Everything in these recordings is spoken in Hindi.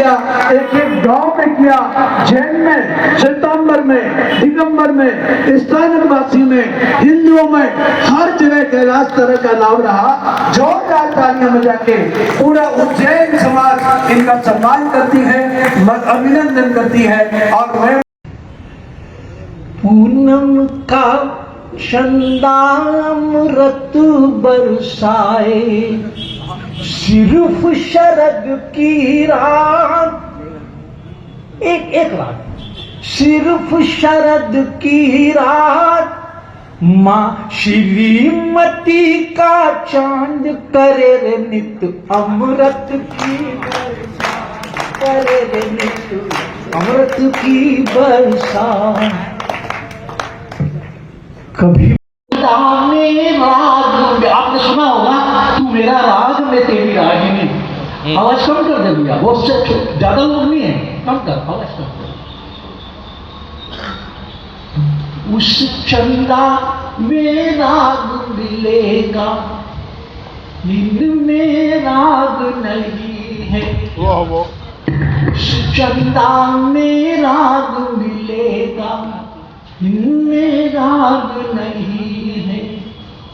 किया, एक एक गांव में किया, जैन में, श्वेतांबर में, दिगंबर में, स्थानकवासी में, हिंदुओं में, हर जगह कैलाश तरह का नाम रहा। जोरदार तालियां बजा के पूरा उज्जैन समाज इनका सम्मान करती है, अभिनंदन करती है। और मैं पूनम का चंदा अमृत बरसाए, सिर्फ शरद की रात, एक रात, सिर्फ शरद की रात, माँ श्रीमती का चांद करे रे नित अमृत की बरसात, करे रे नित अमृत की बरसात। कभी आपने सुना होगा, तू मेरा राग में तेरी रागिनी। आवाज कम कर दे भैया, बहुत ज्यादा लोग नहीं है, कम कर, आवाज कम कर। उस चंदा में राग मिलेगा, नींद में राग नहीं है। उस चंदा में राग मिलेगा, इनमें राग नहीं है।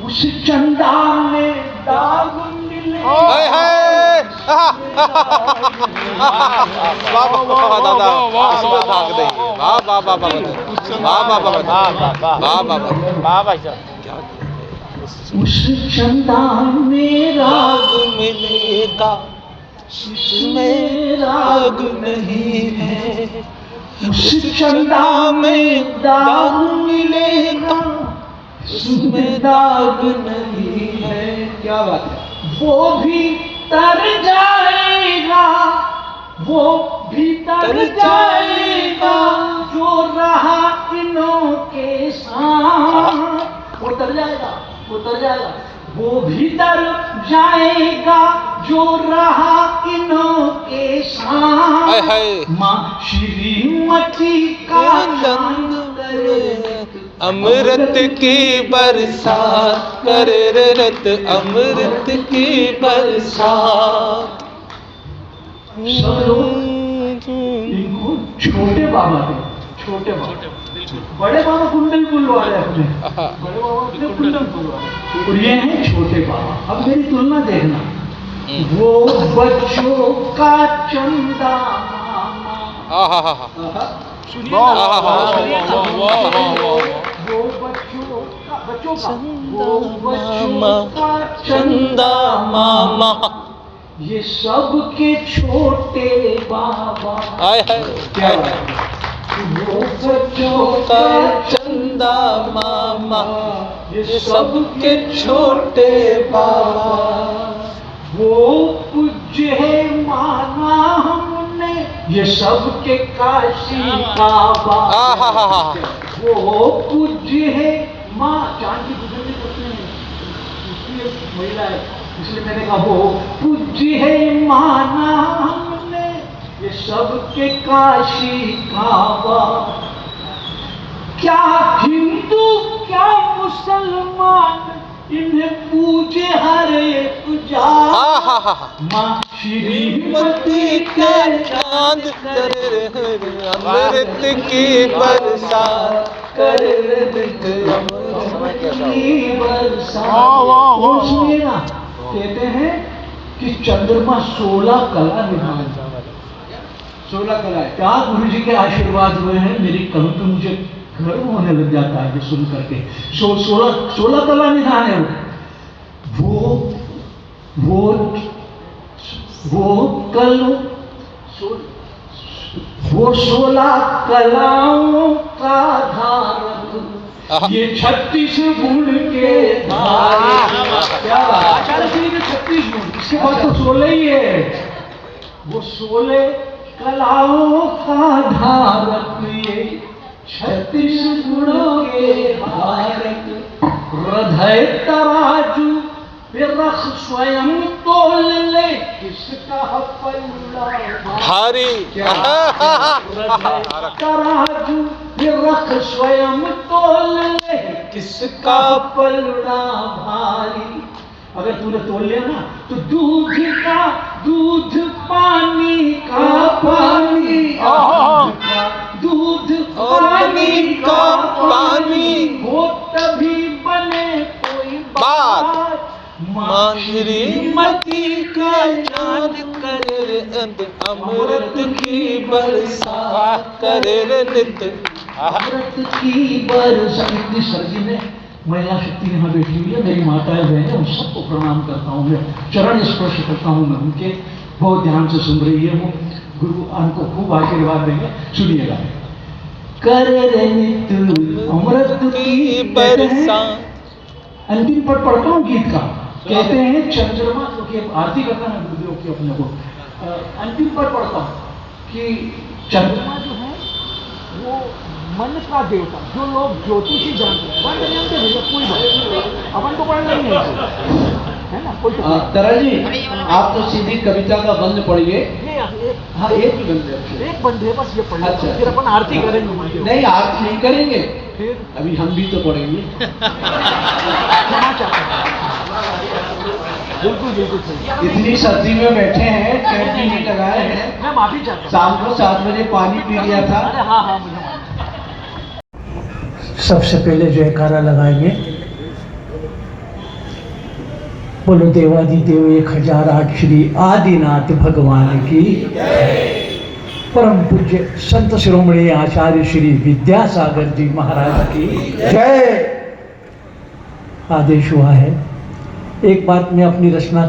उस चंदा में दाग मिले, उस चंदा में राग मिलेगा, इसमें राग नहीं है। उस चंदा में दाग मिलेगा, उसमें दाग नहीं है। क्या बात है। वो भी तर जाएगा, वो भी तर जाएगा, जो रहा इनों के साथ। वो तर जाएगा, वो तर जाएगा, वो भी तर जाएगा, जो रहा इनों के साथ। माँ श्रीमती का चांद करे अमृत की बरसात, करे रे रत अमृत की बरसात। इनको छोटे बाबा थे, छोटे बाबा। बड़े बाबा कुंडलपुर वाले अपने, बड़े बाबा अपने कुंडलपुर वाले, और ये हैं छोटे बाबा। अब मेरी तुलना देखना, वो बच्चों का चंदा मामा, सुनिए ना, वो बच्चों का चंदा मामा, ये सब के छोटे बाबा। वो बच्चों का चंदा मामा, ये सब के छोटे बाबा। वो पूज्य है माना हमने, ये सब के काशी बाबा। वो पूज्य है माँ, चांद की पूजन भी करते हैं, इसलिए महिला है, इसलिए मैंने कहा वो पूज्य है माना हमने, ये सब के काशी काबा। क्या हिंदू क्या मुसलमान, इन्हें पूजे हर एक जात। माँ श्रीमती के चांद करे अमृत की बरसात, करे अमृत की बरसात। सुनिए ना, कहते हैं कि चंद्रमा 16 कला निधान, 16 कला है। क्या गुरु जी के आशीर्वाद हुए हैं, मेरी कहूं तो मुझे गर्व होने लग जाता है ये सुन करके। 16 कला निधान है वो 16 कलाओं का धारक, ये 36 गुण के धारक। क्या आचार्य श्री के 36 गुण, इसके बाद तो 16 ही है। वो 16 कलाओं का धारक, ये 36 गुणों के धारक। हृदय तराजू पे रख स्वयं तोल ले, किसका पलड़ा भारी। तराजू पे रख स्वयं तोल ले, किसका पलड़ा भारी। अगर तूने तोल लिया ना, तो दूध का दूध पानी का पानी, दूध पानी का पानी, हो तभी बने कोई बात। मांझरी मती का चांद करे रे अंत, अमृत की बरसात करे रे नित। अमृत की बरसात। इतनी सर्दी में महिला शक्ति यहाँ बैठी हुई है, मेरी माताएं बहनें, उन सबको प्रणाम करता हूँ मैं, चरण स्पर्श करता हूँ मैं उनके। बहुत ध्यान से सुन रही है वो, गुरु उनको खूब आशीर्वाद देंगे। सुनिएगा। कर रे नित अमृत की बरसात। अंतिम पद पढ़ता हूँ गीत का। कहते हैं चंद्रमा, क्योंकि आरती करना है गुरुदेव की अपने को। अंतिम पद पढ़ता हूँ कि चंद्रमा जो है वो मन का देवता, जो लोग ज्योतिषी जानते हैं, बंद नियम के भैया कोई बात अपन को पढ़ना नहीं है ना कोई। तरह जी आप तो सीधी कविता का बंद पढ़िए। हाँ एक ही बंद है, एक बंद है बस, ये पढ़ना। अच्छा। फिर अपन आरती करेंगे। नहीं आरती नहीं करेंगे, फिर अभी हम भी तो पढ़ेंगे। क्षमा चाहता हूं। बिल्कुल बिल्कुल सही। इतनी सर्दी में बैठे हैं, कैंप भी लगाए हैं, मैं माफी चाहता हूँ। शाम को 7 बजे पानी पी लिया था। अरे हाँ हाँ मुझे सबसे पहले जयकारा लगाएंगे। बोलो देवादिदेव 1008 श्री आदिनाथ भगवान की। परम पूज्य संत शिरोमणि आचार्य श्री विद्यासागर जी महाराज की जय। आदेश हुआ है, एक बात मैं अपनी रचना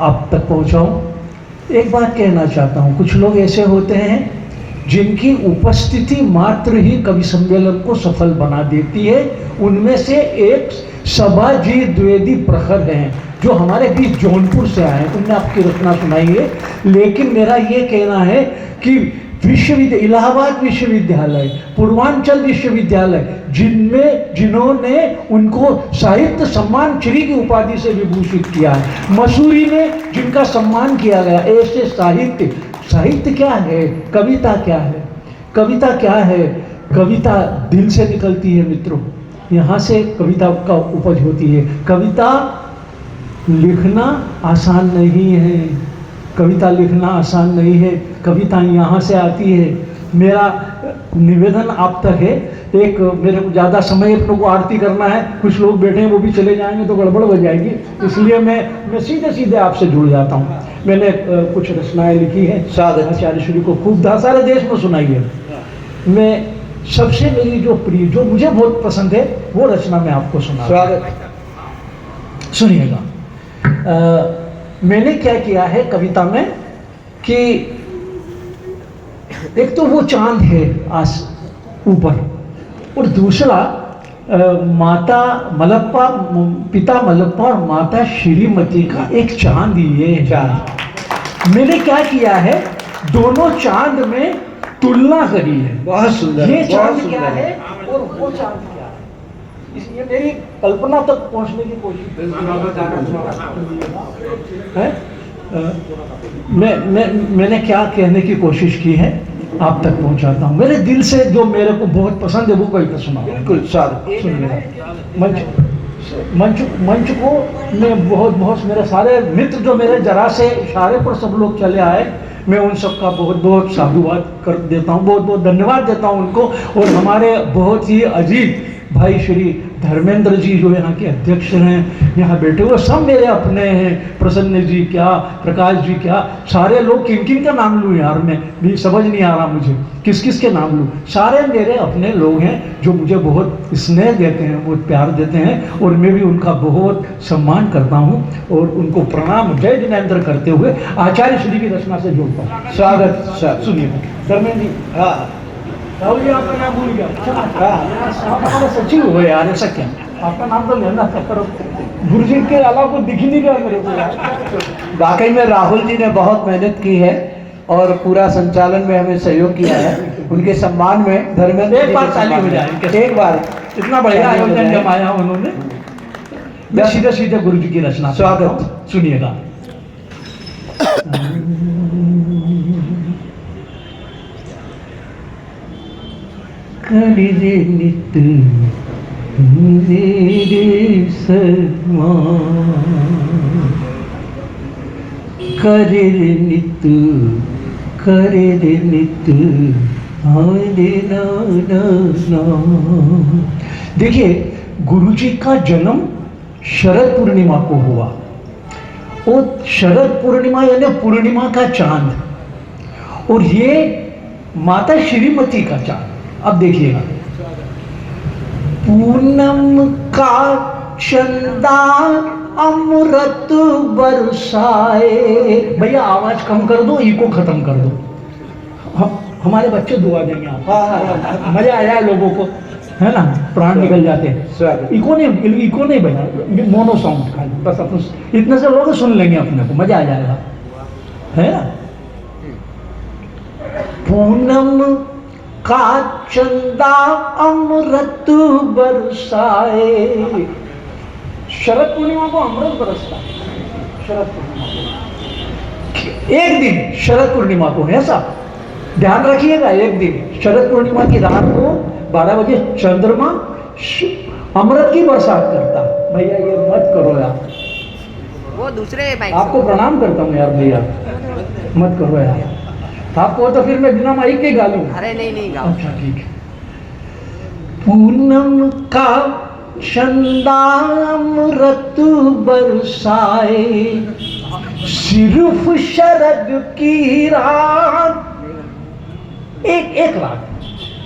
आप तक पहुंचाऊं। एक बात कहना चाहता हूं, कुछ लोग ऐसे होते हैं जिनकी उपस्थिति मात्र ही कवि सम्मेलन को सफल बना देती है। उनमें से एक सभाजी द्विवेदी प्रखर हैं जो हमारे बीच जौनपुर से आए, उनने आपकी रचना सुनाई है। लेकिन मेरा ये कहना है कि विश्वविद्यालय, इलाहाबाद विश्वविद्यालय, पूर्वांचल विश्वविद्यालय, जिन्होंने उनको साहित्य सम्मान श्री की उपाधि से विभूषित किया है, मसूरी में जिनका सम्मान किया गया, ऐसे साहित्य क्या है, कविता क्या है? कविता क्या है? कविता दिल से निकलती है मित्रों, यहाँ से कविता का उपज होती है। कविता लिखना आसान नहीं है, कविता लिखना आसान नहीं है, कविता यहाँ से आती है। मेरा निवेदन आप तक है, एक मेरे को ज़्यादा समय अपनों को आरती करना है, कुछ लोग बैठे हैं वो भी चले जाएंगे तो गड़बड़ हो जाएगी, इसलिए मैं सीधे सीधे आपसे जुड़ जाता हूँ। मैंने कुछ रचनाएं लिखी हैं, आचार्य श्री को खूब सारे देश में सुनाई है। मैं सबसे मेरी जो प्रिय, जो मुझे बहुत पसंद है, वो रचना मैं आपको सुना। स्वागत। सुनिएगा। मैंने क्या किया है कविता में कि एक तो वो चांद है ऊपर, और दूसरा माता मलप्पा, पिता मलप्पा और माता श्रीमती का एक चांद, ये चांद। मैंने क्या किया है, दोनों चांद में तुलना करी है। बहुत सुंदर। ये चांद क्या है और वो चांद क्या है, इसलिए मेरी कल्पना तक पहुंचने की कोशिश है। मैंने क्या कहने की कोशिश की है आप तक पहुंचाता हूँ। मेरे दिल से जो मेरे को बहुत पसंद है वो कविता सुना। बिल्कुल सुनिए। मंच को मैं बहुत मेरे सारे मित्र जो मेरे जरा से इशारे पर सब लोग चले आए, मैं उन सबका बहुत साधुवाद कर देता हूँ, बहुत धन्यवाद देता हूँ उनको। और हमारे बहुत ही अजीज भाई श्री धर्मेंद्र जी जो यहाँ के अध्यक्ष हैं, यहाँ बैठे हुए सब मेरे अपने हैं। प्रसन्न जी क्या, प्रकाश जी क्या, सारे लोग, किन का नाम लूँ यार, मैं भी समझ नहीं आ रहा मुझे किस के नाम लूँ। सारे मेरे अपने लोग हैं जो मुझे बहुत स्नेह देते हैं, बहुत प्यार देते हैं, और मैं भी उनका बहुत सम्मान करता हूँ और उनको प्रणाम जय जिनेंद्र करते हुए आचार्य श्री की रचना से जोड़ता हूँ। स्वागत। सुनिए धर्मेंद्र जी। हाँ राहुल जी, आपका नाम भूल गया। सचिव हो यार, ऐसा क्या? आपका नाम तो लेना था, करो। गुरु जी के अलावा कोई दिख ही नहीं रहा मेरे को यार। वाकई में राहुल जी ने बहुत मेहनत की है और पूरा संचालन में हमें सहयोग किया है। उनके सम्मान में धर्मेंद्र एक बार ताली हो जाए, एक बार। इतना बढ़िया आयोजन जमाया उन्होंने। सीधे गुरु जी की रचना। स्वागत। सुनिएगा। कलिजे नित मेरे समान, करे रे नित, करे रे नित, हाय रे ना ना ना। देखिए, गुरुजी का जन्म शरद पूर्णिमा को हुआ। वो शरद पूर्णिमा यानी पूर्णिमा का चांद, और ये माता श्रीमती का चांद। अब देखिएगा, पूनम का चंदा अमृत बरसाए। भैया आवाज कम कर दो, इको खत्म कर दो। हमारे बच्चे दुआ देंगे आप। मजा आया है लोगों को, है ना, प्राण निकल जाते हैं। इको नहीं बना, मोनो साउंड खाली, बस अपन इतने से लोग सुन लेंगे अपने को, मजा आ जाएगा, है ना। पूनम का चंदा अमृत बरसाए। शरद पूर्णिमा को अमृत बरसता है, शरद पूर्णिमा को। एक दिन शरद पूर्णिमा को, ऐसा ध्यान रखिएगा, एक दिन शरद पूर्णिमा की रात को 12 बजे चंद्रमा अमृत की बरसात करता। भैया ये मत करो यार, वो दूसरे बाइक आपको प्रणाम करता हूँ यार, भैया मत करो यार। आपको तो फिर मैं बिना माइक के गा लूं। अरे नहीं गाओ। अच्छा ठीक है। पूनम का चंदा अमृत बरसाए, सिर्फ शरद की रात, एक रात,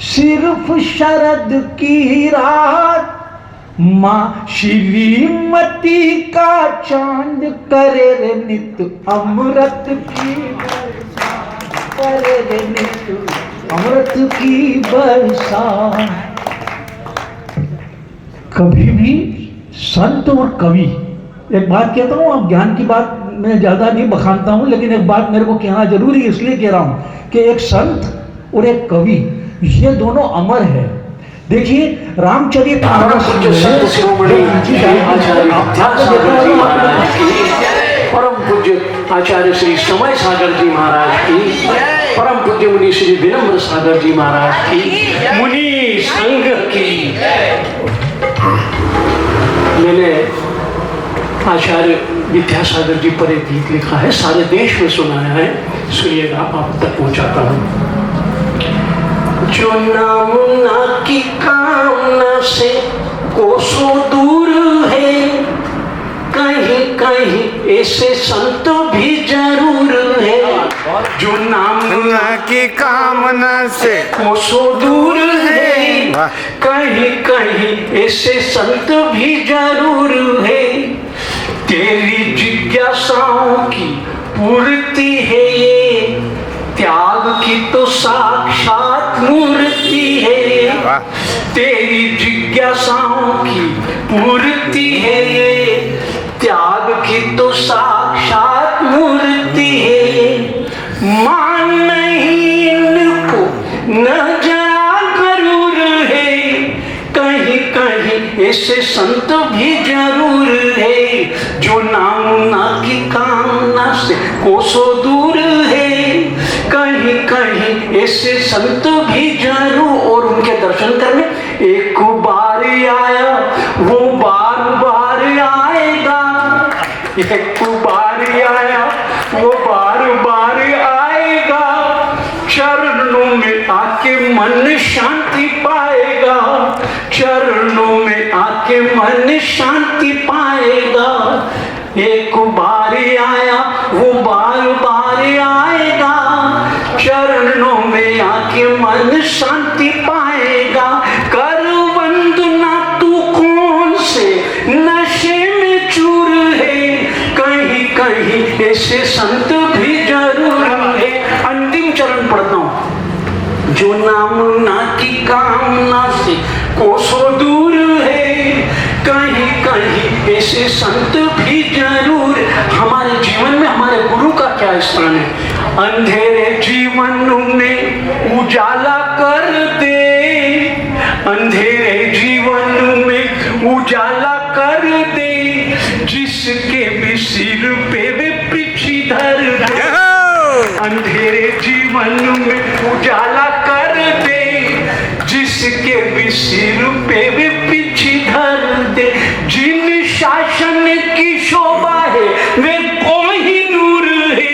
सिर्फ शरद की रात, माँ श्रीमती का चांद करे रे नित अमृत की बरसात, करे रे नित अमृत की बरसात। कभी भी संत और कवि, एक बात कहता हूँ, अब ज्ञान की बात मैं ज्यादा नहीं बखानता हूँ, लेकिन एक बात मेरे को कहना जरूरी इसलिए कह रहा हूँ कि एक संत और एक कवि, ये दोनों अमर है। देखिए रामचरितमानस परम पूज्य आचार्य श्री समय सागर जी महाराज की, परम पूज्य मुनि श्री विनम्र सागर जी महाराज की, मुनि संघ की। मैंने आचार्य विद्यासागर जी पर एक गीत लिखा है, सारे देश में सुनाया है, सुनिएगा, आप तक पहुंचाता हूं। जो नामुना की कामना से कोसों दूर है, कहीं कहीं ऐसे संत भी जरूर है। जो नामुना की कामना से कोसों दूर है, कहीं कहीं ऐसे संत भी जरूर है। तेरी जिज्ञासाओं की पूर्ति है ये, त्याग की तो साक्षात मूर्ति है। तेरी जिज्ञासाओं की पूर्ति है ये, त्याग की तो साक्षात मूर्ति है। मान नहीं इनको न जरा गरूर है, कहीं कहीं ऐसे संत भी जरूर है। जो नामुना की कामना से कोसों दूर है, कहीं कहीं ऐसे संत भी जरूर। और उनके दर्शन करने एक बार आया वो बार बार आएगा, एक बार आया वो बार बार आएगा। चरणों में आके मन शांति पाएगा, चरणों में आके मन शांति पाएगा। एक बार आया वो बार बार आएगा, चरणों में आके मन शांति पाएगा। कर वंदना तू कौन से नशे में चूर है, कहीं कहीं ऐसे संत भी जरूर है। अंतिम चरण पढ़ता हूं। जो नामुना की कामना से कोसों दूर है, कहीं कहीं ऐसे संत भी जरूर। हमारे जीवन में हमारे गुरु का क्या स्थान है? अंधेरे जीवन में उजाला कर दे, अंधेरे जीवन में उजाला कर दे। जिसके भी सिर पे वे पीछे धर दे, अंधेरे जीवन में उजाला कर दे। जिसके भी सिर पे वे पीछे धर दे। जिन शासन की शोभा है वे कोई नूर है,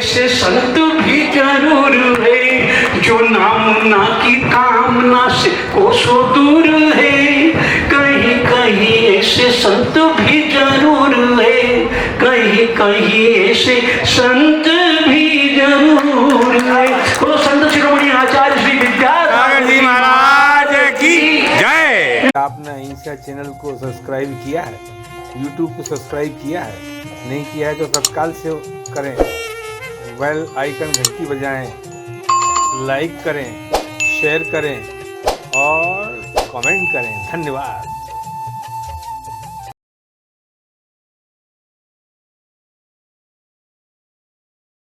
ऐसे संत भी जरूर है जो नामुना की कामना से कोसों दूर है। कहीं कहीं ऐसे संत भी जरूर है, कहीं कहीं ऐसे संत भी जरूर है। तो संत शिरोमणि आचार्य श्री विद्यासागर जी महाराज की जय। आपने अहिंसा चैनल को सब्सक्राइब किया है, यूट्यूब को सब्सक्राइब किया है, नहीं किया है तो तत्काल से करें, बेल आइकन घंटी बजाएं, लाइक करें, शेयर करें और कमेंट करें। धन्यवाद।